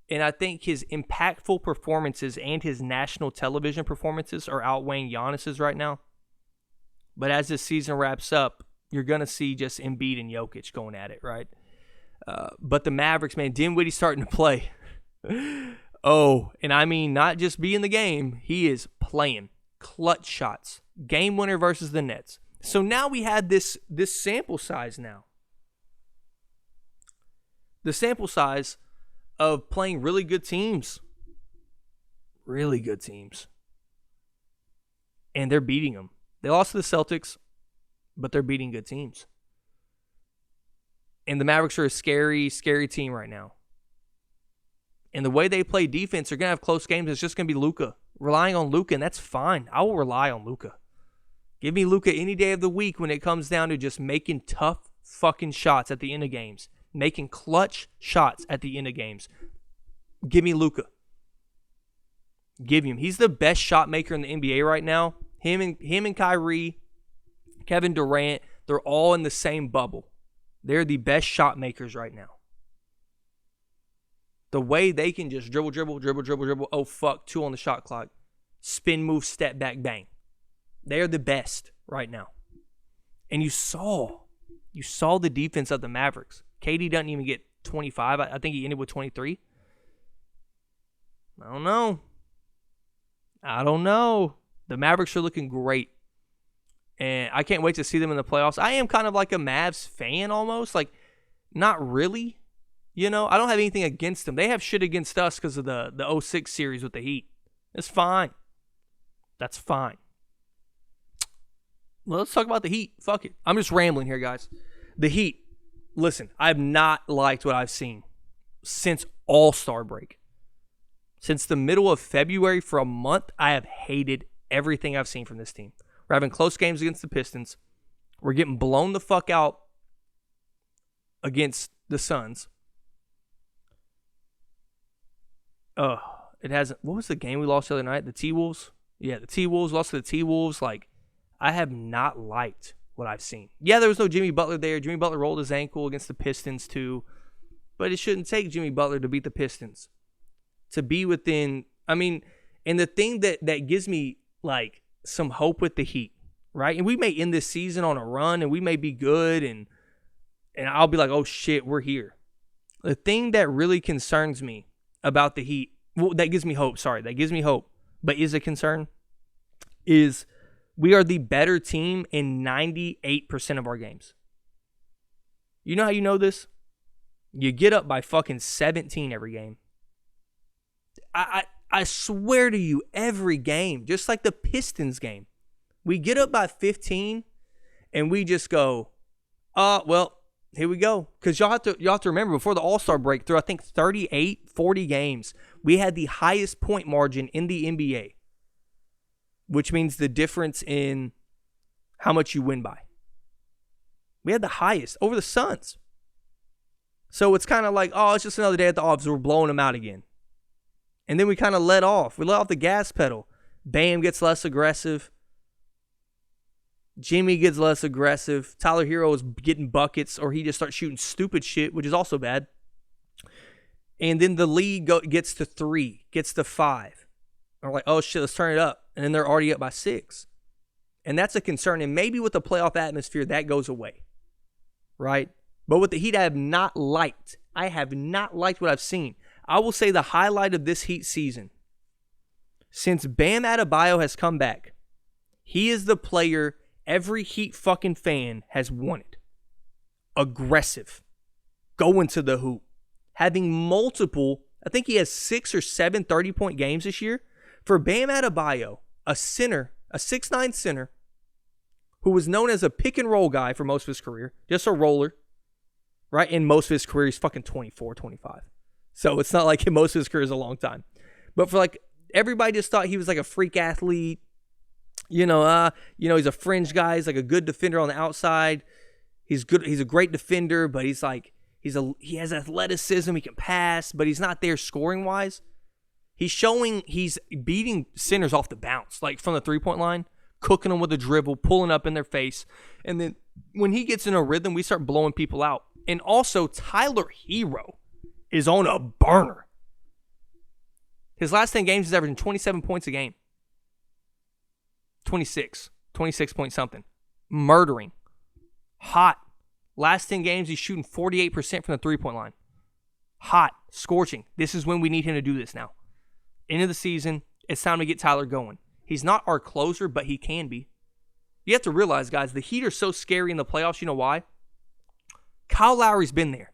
And I think his impactful performances and his national television performances are outweighing Giannis's right now. But as this season wraps up, you're going to see just Embiid and Jokic going at it, right? But the Mavericks, man, Dinwiddie's starting to play. Oh, and I mean not just be in the game. He is playing clutch shots. Game winner versus the Nets. So now we had this sample size now. The sample size of playing really good teams. Really good teams. And they're beating them. They lost to the Celtics, but they're beating good teams. And the Mavericks are a scary, scary team right now. And the way they play defense, they're going to have close games. It's just going to be Luka. Relying on Luka, and that's fine. I will rely on Luka. Give me Luka any day of the week when it comes down to just making tough fucking shots at the end of games. Making clutch shots at the end of games. Give me Luka. Give him. He's the best shot maker in the NBA right now. Him and Kyrie, Kevin Durant, they're all in the same bubble. They're the best shot makers right now. The way they can just dribble. Oh, fuck, 2 on the shot clock. Spin move, step back, bang. They are the best right now. And you saw the defense of the Mavericks. KD doesn't even get 25. I think he ended with 23. I don't know. The Mavericks are looking great. And I can't wait to see them in the playoffs. I am kind of like a Mavs fan almost. Like, not really. I don't have anything against them. They have shit against us because of the 06 series with the Heat. It's fine. That's fine. Well, let's talk about the Heat. Fuck it. I'm just rambling here, guys. The Heat. Listen, I have not liked what I've seen since All-Star break. Since the middle of February for a month, I have hated everything I've seen from this team. We're having close games against the Pistons. We're getting blown the fuck out against the Suns. It hasn't. What was the game we lost the other night? The T-Wolves? Yeah, the T-Wolves. Lost to the T-Wolves. Like, I have not liked what I've seen. Yeah, there was no Jimmy Butler there. Jimmy Butler rolled his ankle against the Pistons too. But it shouldn't take Jimmy Butler to beat the Pistons. To be within, and the thing that gives me like some hope with the Heat, right? And we may end this season on a run and we may be good and I'll be like, oh shit, we're here. The thing that really concerns me about the Heat, that gives me hope, but is a concern, is we are the better team in 98% of our games. You know how you know this? You get up by fucking 17 every game. I swear to you, every game, just like the Pistons game, we get up by 15 and we just go, well, here we go. Because y'all have to remember, before the All-Star break, through I think 38, 40 games, we had the highest point margin in the NBA, which means the difference in how much you win by. We had the highest over the Suns. So it's kind of like, oh, it's just another day at the office. We're blowing them out again. And then we kind of let off. We let off the gas pedal. Bam gets less aggressive. Jimmy gets less aggressive. Tyler Hero is getting buckets, or he just starts shooting stupid shit, which is also bad. And then the lead gets to 3, gets to 5. And we're like, oh shit, let's turn it up. And then they're already up by 6. And that's a concern. And maybe with the playoff atmosphere, that goes away. Right? But with the Heat, I have not liked what I've seen. I will say the highlight of this Heat season, since Bam Adebayo has come back, he is the player every Heat fucking fan has wanted. Aggressive. Going to the hoop. Having multiple, I think he has 6 or 7 30-point games this year. For Bam Adebayo, a center, a 6'9 center, who was known as a pick and roll guy for most of his career, just a roller, right? In most of his career, he's fucking 24, 25. So it's not like most of his career is a long time. But for like everybody just thought he was like a freak athlete. He's a fringe guy. He's like a good defender on the outside. He's good. He's a great defender, but he has athleticism. He can pass, but he's not there scoring wise. He's beating centers off the bounce, like from the 3-point line, cooking them with a dribble, pulling up in their face. And then when he gets in a rhythm, we start blowing people out. And also, Tyler Hero is on a burner. His last 10 games, he's averaging 27 points a game. 26 point something. Murdering. Hot. Last 10 games, he's shooting 48% from the 3-point line. Hot. Scorching. This is when we need him to do this now. End of the season, it's time to get Tyler going. He's not our closer, but he can be. You have to realize, guys, the Heat are so scary in the playoffs. You know why? Kyle Lowry's been there.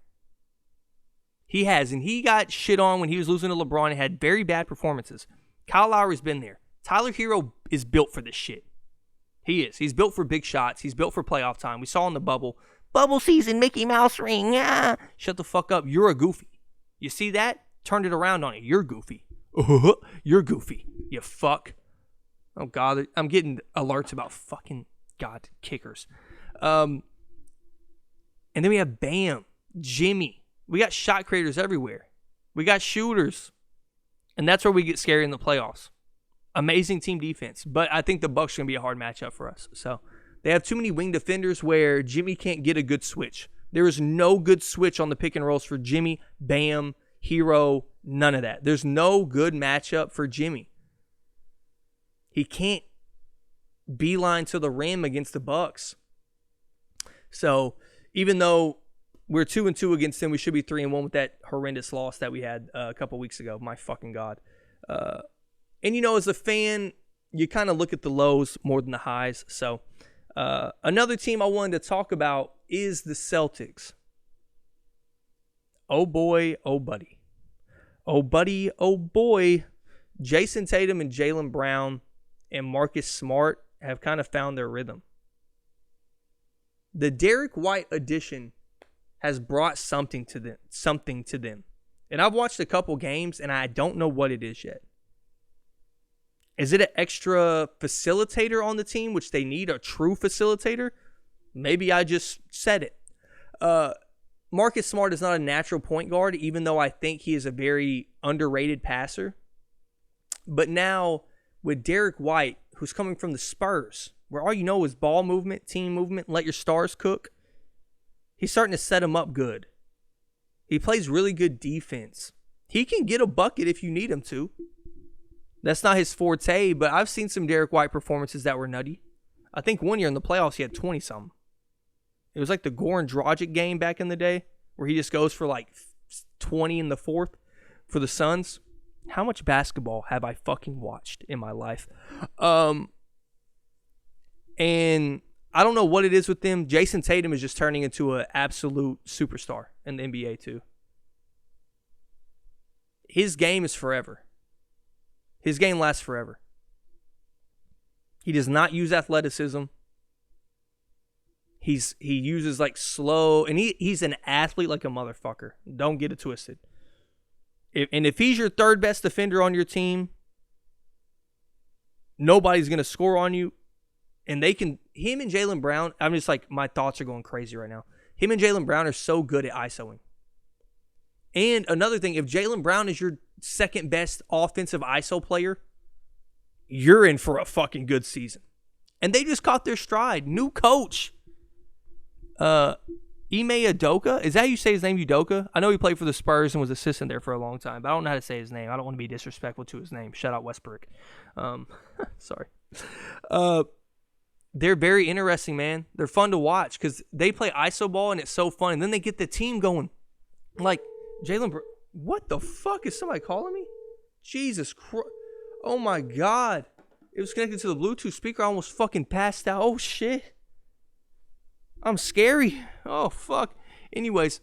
He has, and he got shit on when he was losing to LeBron and had very bad performances. Kyle Lowry's been there. Tyler Hero is built for this shit. He is. He's built for big shots. He's built for playoff time. We saw in the bubble. Bubble season, Mickey Mouse ring. Ah. Shut the fuck up. You're a goofy. You see that? Turned it around on you. You're goofy. You're goofy. You fuck. Oh, God. I'm getting alerts about fucking, God, kickers. And then we have Bam, Jimmy. We got shot creators everywhere. We got shooters. And that's where we get scary in the playoffs. Amazing team defense. But I think the Bucks are going to be a hard matchup for us. So they have too many wing defenders where Jimmy can't get a good switch. There is no good switch on the pick and rolls for Jimmy, Bam, Hero, none of that. There's no good matchup for Jimmy. He can't beeline to the rim against the Bucks. So even though we're 2-2 against them, we should be 3-1 with that horrendous loss that we had a couple weeks ago. My fucking God. And as a fan, you kind of look at the lows more than the highs. So another team I wanted to talk about is the Celtics. Oh boy, oh buddy. Oh buddy, oh boy. Jason Tatum and Jaylen Brown and Marcus Smart have kind of found their rhythm. The Derek White addition has brought something to them. And I've watched a couple games, and I don't know what it is yet. Is it an extra facilitator on the team, which they need, a true facilitator? Maybe I just said it. Marcus Smart is not a natural point guard, even though I think he is a very underrated passer. But now, with Derek White, who's coming from the Spurs, where all you know is ball movement, team movement, let your stars cook, he's starting to set him up good. He plays really good defense. He can get a bucket if you need him to. That's not his forte, but I've seen some Derek White performances that were nutty. I think one year in the playoffs he had 20-something. It was like the Goran Dragic game back in the day where he just goes for like 20 in the fourth for the Suns. How much basketball have I fucking watched in my life? And I don't know what it is with them. Jason Tatum is just turning into an absolute superstar in the NBA too. His game is forever. His game lasts forever. He does not use athleticism. He uses like slow, and he's an athlete like a motherfucker. Don't get it twisted. If he's your third best defender on your team, nobody's going to score on you. And him and Jaylen Brown, I'm just like, my thoughts are going crazy right now. Him and Jaylen Brown are so good at ISOing. And another thing, if Jaylen Brown is your second best offensive ISO player, you're in for a fucking good season. And they just caught their stride. New coach. Ime Udoka. Is that how you say his name, Udoka? I know he played for the Spurs and was assistant there for a long time, but I don't know how to say his name. I don't want to be disrespectful to his name. Shout out Westbrook. Sorry. They're very interesting, man. They're fun to watch because they play ISO ball and it's so fun. And then they get the team going. Like, what the fuck? Is somebody calling me? Jesus Christ. Oh, my God. It was connected to the Bluetooth speaker. I almost fucking passed out. Oh, shit. I'm scary. Oh, fuck. Anyways,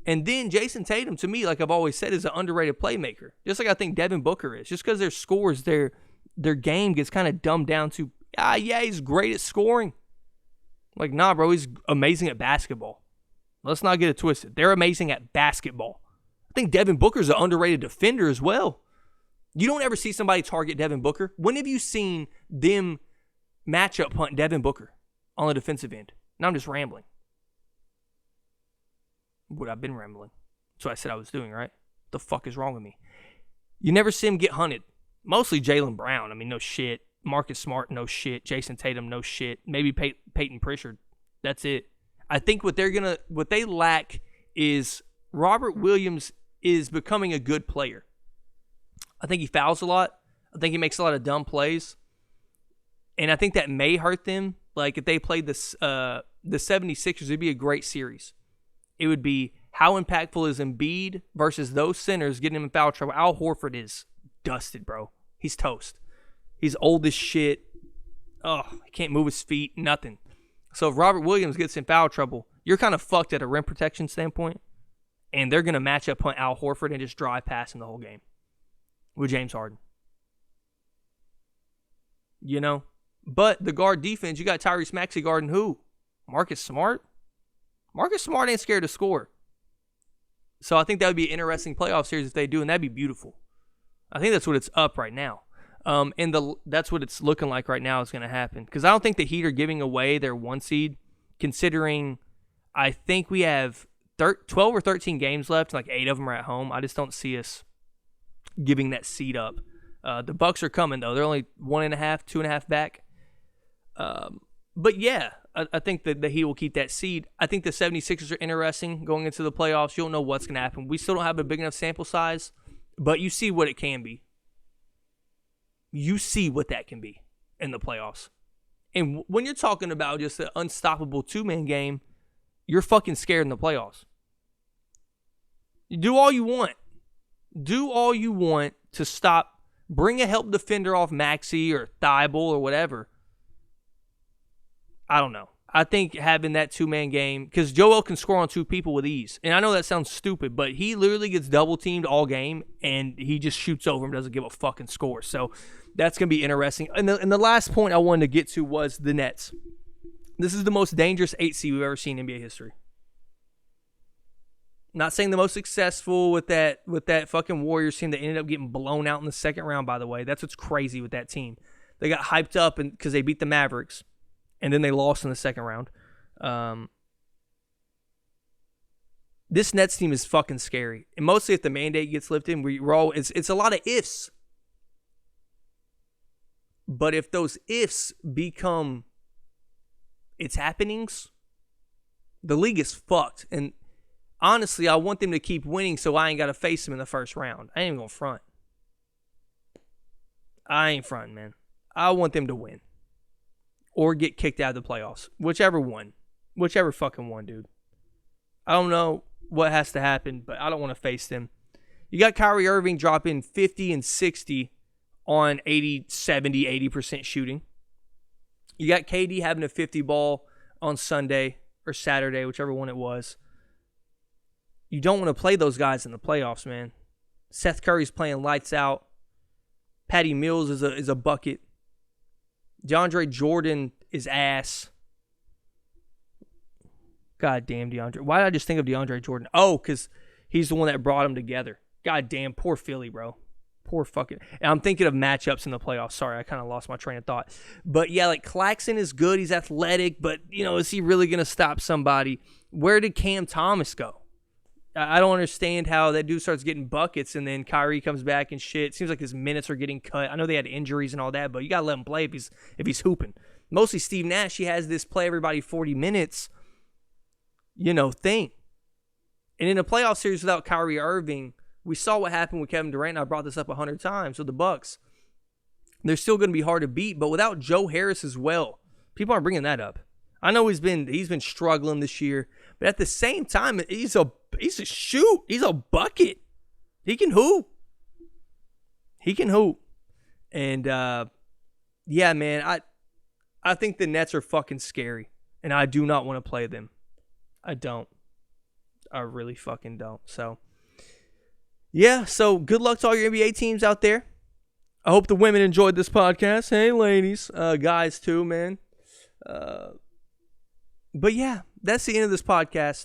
and then Jason Tatum, to me, like I've always said, is an underrated playmaker. Just like I think Devin Booker is. Just because their scores, their game gets kind of dumbed down to, yeah, he's great at scoring. Like, nah, bro, he's amazing at basketball. Let's not get it twisted. They're amazing at basketball. I think Devin Booker's an underrated defender as well. You don't ever see somebody target Devin Booker. When have you seen them matchup hunt Devin Booker on the defensive end? Now I'm just rambling. What I've been rambling. That's what I said I was doing, right? What the fuck is wrong with me? You never see him get hunted. Mostly Jaylen Brown. I mean, no shit. Marcus Smart, no shit. Jason Tatum, no shit. Maybe Peyton Pritchard. That's it. I think what they lack is Robert Williams is becoming a good player. I think he fouls a lot. I think he makes a lot of dumb plays. And I think that may hurt them. Like, if they played the 76ers, it'd be a great series. It would be how impactful is Embiid versus those centers getting him in foul trouble. Al Horford is dusted, bro. He's toast. He's old as shit. Oh, he can't move his feet, nothing. So if Robert Williams gets in foul trouble, you're kind of fucked at a rim protection standpoint. And they're going to match up on Al Horford and just drive past him the whole game with James Harden. You know? But the guard defense, you got Tyrese Maxey guarding who? Marcus Smart? Marcus Smart ain't scared to score. So I think that would be an interesting playoff series if they do, and that'd be beautiful. I think that's what it's up right now. That's what it's looking like right now is going to happen. Because I don't think the Heat are giving away their 1 seed, considering I think we have 12 or 13 games left, and like 8 of them are at home. I just don't see us giving that seed up. The Bucks are coming, though. They're only 1.5, 2.5 back. But yeah, I think that the Heat will keep that seed. I think the 76ers are interesting going into the playoffs. You don't know what's going to happen. We still don't have a big enough sample size, but you see what it can be. You see what that can be in the playoffs. And when you're talking about just an unstoppable two-man game, you're fucking scared in the playoffs. You do all you want. Do all you want to stop. Bring a help defender off Maxey or Thibault or whatever. I don't know. I think having that two-man game, because Joel can score on 2 people with ease. And I know that sounds stupid, but he literally gets double-teamed all game, and he just shoots over him, doesn't give a fucking score. So that's going to be interesting. And the last point I wanted to get to was the Nets. This is the most dangerous 8 seed we've ever seen in NBA history. Not saying the most successful with that fucking Warriors team that ended up getting blown out in the second round, by the way. That's what's crazy with that team. They got hyped up because they beat the Mavericks, and then they lost in the second round. This Nets team is fucking scary. And mostly if the mandate gets lifted, it's a lot of ifs. But if those ifs become its happenings, the league is fucked. And honestly, I want them to keep winning so I ain't got to face them in the first round. I ain't even going to front. I ain't fronting, man. I want them to win. Or get kicked out of the playoffs. Whichever one. Whichever fucking one, dude. I don't know what has to happen, but I don't want to face them. You got Kyrie Irving dropping 50 and 60 on 80% shooting. You got KD having a 50 ball on Sunday or Saturday, whichever one it was. You don't want to play those guys in the playoffs, man. Seth Curry's playing lights out. Patty Mills is a bucket. DeAndre Jordan is ass. God damn DeAndre. Why did I just think of DeAndre Jordan? Oh, because he's the one that brought them together. God damn, poor Philly, bro. Poor fucking. And I'm thinking of matchups in the playoffs. Sorry, I kind of lost my train of thought. But yeah, like Claxton is good. He's athletic. But, is he really going to stop somebody? Where did Cam Thomas go? I don't understand how that dude starts getting buckets and then Kyrie comes back and shit. It seems like his minutes are getting cut. I know they had injuries and all that, but you got to let him play if he's hooping. Mostly Steve Nash, he has this play everybody 40 minutes, thing. And in a playoff series without Kyrie Irving, we saw what happened with Kevin Durant. I brought this up 100 times with the Bucks. They're still going to be hard to beat, but without Joe Harris as well, people aren't bringing that up. I know he's been struggling this year, but at the same time, he's a shoot. He's a bucket. He can hoop. And yeah, man, I think the Nets are fucking scary, and I do not want to play them. I don't. I really fucking don't. So yeah, so good luck to all your NBA teams out there. I hope the women enjoyed this podcast. Hey, ladies, guys too, man. But yeah, that's the end of this podcast.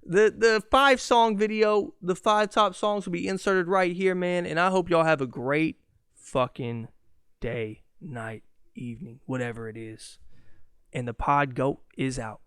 The 5-song video, the 5 top songs will be inserted right here, man. And I hope y'all have a great fucking day, night, evening, whatever it is. And the pod goat is out.